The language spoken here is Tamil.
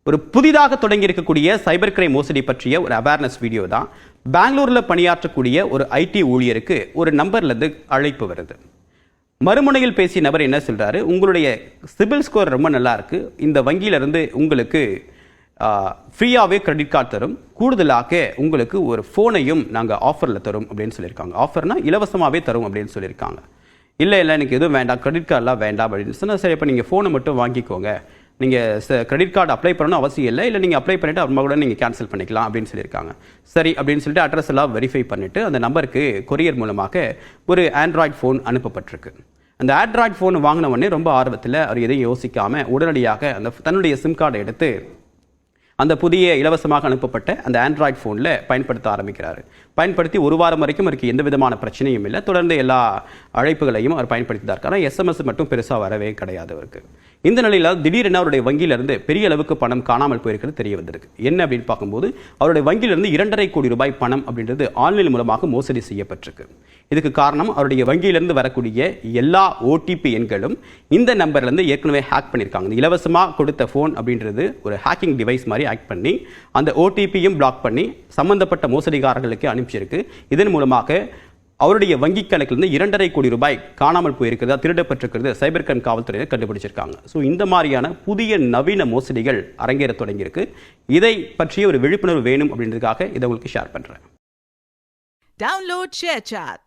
ஒரு புதிதாக தொடங்கி இருக்கக்கூடிய சைபர் கிரைம் மோசடி பற்றிய ஒரு அவேர்னஸ் வீடியோ தான். பெங்களூரில் பணியாற்றக்கூடிய ஒரு ஐடி ஊழியருக்கு ஒரு நம்பர்லேருந்து அழைப்பு வருது. மறுமுனையில் பேசிய நபர் என்ன சொல்றாரு, உங்களுடைய சிபில் ஸ்கோர் ரொம்ப நல்லா இருக்கு, இந்த வங்கியிலிருந்து உங்களுக்கு ஃப்ரீயாகவே கிரெடிட் கார்டு தரும், கூடுதலாக உங்களுக்கு ஒரு ஃபோனையும் நாங்கள் ஆஃபரில் தரும் அப்படின்னு சொல்லியிருக்காங்க. ஆஃபர்னா இலவசமாகவே தரும் அப்படின்னு சொல்லியிருக்காங்க. இல்லை எனக்கு எதுவும் வேண்டாம், கிரெடிட் கார்டெலாம் வேண்டாம் அப்படின்னு சொன்னால், சரி இப்போ நீங்கள் ஃபோனை மட்டும் வாங்கிக்கோங்க, நீங்கள் கிரெடிட் கார்டு அப்ளை பண்ணணும் அவசியம் இல்லை நீங்கள் அப்ளை பண்ணிவிட்டு அப்புறமா கூட நீங்கள் கேன்சல் பண்ணிக்கலாம் அப்படின்னு சொல்லியிருக்காங்க. சரி அப்படின்னு சொல்லிட்டு அட்ரஸ் எல்லாம் வெரிஃபை பண்ணிவிட்டு அந்த நம்பருக்கு கொரியர் மூலமாக ஒரு ஆண்ட்ராய்டு ஃபோன் அனுப்பப்பட்டிருக்கு. அந்த ஆண்ட்ராய்டு ஃபோன் வாங்கின உடனே ரொம்ப ஆர்வத்தில் அவர் எதையும் யோசிக்காமல் உடனடியாக அந்த தன்னுடைய சிம் கார்டை எடுத்து அந்த புதிய இலவசமாக அனுப்பப்பட்ட அந்த ஆண்ட்ராய்டு ஃபோனில் பயன்படுத்த ஆரம்பிக்கிறாரு. பயன்படுத்தி ஒரு வாரம் வரைக்கும் அவருக்கு எந்த விதமான பிரச்சனையும் இல்லை. தொடர்ந்து எல்லா அழைப்புகளையும் அவர் பயன்படுத்தி தான் இருக்கார். ஆனால் எஸ்எம்எஸ் மட்டும் பெருசாக வரவே கிடையாது அவருக்கு. இந்த நிலையில் திடீரென அவருடைய வங்கியிலிருந்து பெரிய அளவுக்கு பணம் காணாமல் போயிருக்கிறது தெரிய வந்திருக்கு. என்ன அப்படின்னு பார்க்கும்போது அவருடைய வங்கியிலிருந்து 2.5 கோடி ரூபாய் பணம் அப்படின்றது ஆன்லைன் மூலமாக மோசடி செய்யப்பட்டிருக்கு. இதுக்கு காரணம் அவருடைய வங்கியிலிருந்து வரக்கூடிய எல்லா ஓடிபி எண்களும் இந்த நம்பர்லேருந்து ஏற்கனவே ஹேக் பண்ணியிருக்காங்க. இலவசமாக கொடுத்த ஃபோன் அப்படின்றது ஒரு ஹேக்கிங் டிவைஸ் மாதிரி ஹேக் பண்ணி அந்த ஓடிபியும் பிளாக் பண்ணி சம்பந்தப்பட்ட மோசடிகாரர்களுக்கு அனுப்பிச்சிருக்கு. இதன் மூலமாக அவருடைய வங்கி கணக்கிலிருந்து 2.5 கோடி ரூபாய் காணாமல் போயிருக்கிறதா, திருடப்பட்டிருக்கிறது சைபர் கிரைம் காவல்துறையினர் கண்டுபிடிச்சிருக்காங்க. ஸோ இந்த மாதிரியான புதிய நவீன மோசடிகள் அரங்கேற தொடங்கியிருக்கு. இதை பற்றிய ஒரு விழிப்புணர்வு வேணும் அப்படின்றதுக்காக இதை உங்களுக்கு ஷேர் பண்ணுறேன். Download ShareChat.